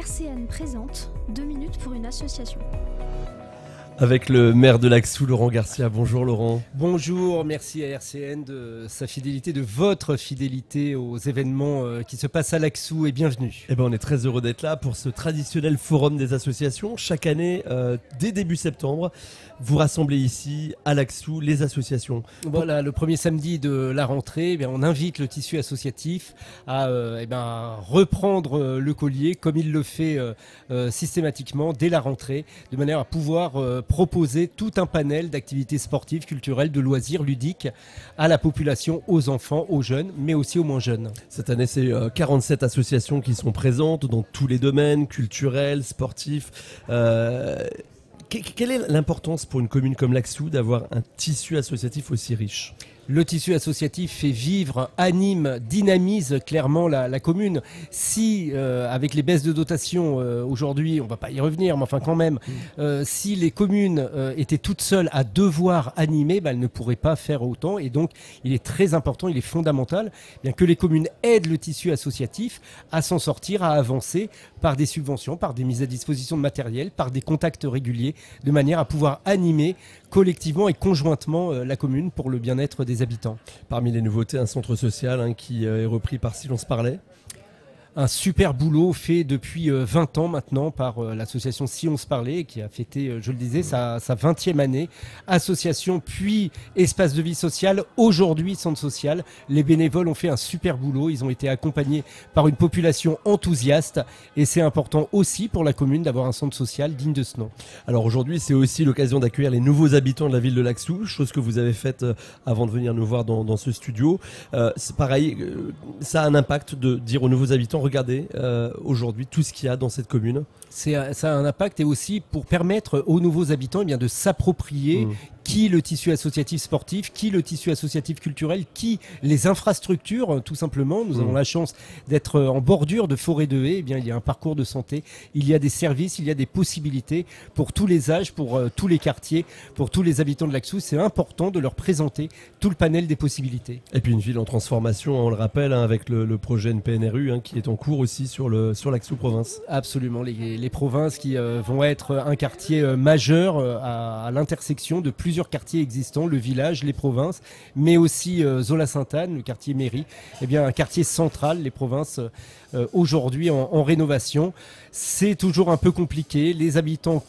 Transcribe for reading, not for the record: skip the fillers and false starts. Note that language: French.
RCN présente 2 minutes pour une association. Avec le maire de Laxou, Laurent Garcia. Bonjour Laurent. Bonjour, merci à RCN de sa fidélité, de votre fidélité aux événements qui se passent à Laxou et bienvenue. Eh ben, on est très heureux d'être là pour ce traditionnel forum des associations. Chaque année, dès début septembre, vous rassemblez ici à Laxou les associations. Voilà, le premier samedi de la rentrée, on invite le tissu associatif à reprendre le collier comme il le fait systématiquement dès la rentrée, de manière à pouvoir proposer tout un panel d'activités sportives, culturelles, de loisirs ludiques à la population, aux enfants, aux jeunes, mais aussi aux moins jeunes. Cette année, c'est 47 associations qui sont présentes dans tous les domaines, culturels, sportifs. Quelle est l'importance pour une commune comme Laxou d'avoir un tissu associatif aussi riche ? Le tissu associatif fait vivre, anime, dynamise clairement la commune. Si, avec les baisses de dotation aujourd'hui, on ne va pas y revenir, mais enfin quand même, si les communes étaient toutes seules à devoir animer, elles ne pourraient pas faire autant. Et donc, il est très important, il est fondamental que les communes aident le tissu associatif à s'en sortir, à avancer par des subventions, par des mises à disposition de matériel, par des contacts réguliers, de manière à pouvoir animer collectivement et conjointement la commune pour le bien-être des habitants. Parmi les nouveautés, un centre social qui est repris par Si l'on se parlait. Un super boulot fait depuis 20 ans maintenant par l'association Si on se parlait, qui a fêté, je le disais, sa 20e année. Association puis espace de vie sociale, aujourd'hui centre social. Les bénévoles ont fait un super boulot, ils ont été accompagnés par une population enthousiaste et c'est important aussi pour la commune d'avoir un centre social digne de ce nom. Alors aujourd'hui, c'est aussi l'occasion d'accueillir les nouveaux habitants de la ville de Laxou, chose que vous avez faite avant de venir nous voir dans ce studio. C'est pareil, ça a un impact de dire aux nouveaux habitants: regardez aujourd'hui tout ce qu'il y a dans cette commune. Ça a un impact et aussi pour permettre aux nouveaux habitants de s'approprier qui le tissu associatif sportif, qui le tissu associatif culturel, qui les infrastructures tout simplement. Nous avons la chance d'être en bordure de forêt de haies. Il y a un parcours de santé, il y a des services, il y a des possibilités pour tous les âges, pour tous les quartiers, pour tous les habitants de Laxou. C'est important de leur présenter tout le panel des possibilités. Et puis une ville en transformation, on le rappelle, avec le projet NPNRU qui est en cours aussi sur Laxou Province. Absolument, les provinces qui vont être un quartier majeur à l'intersection de plusieurs quartiers existants, le village, les provinces, mais aussi Zola-Sainte-Anne, le quartier mairie, un quartier central, les provinces aujourd'hui en rénovation. C'est toujours un peu compliqué, les habitants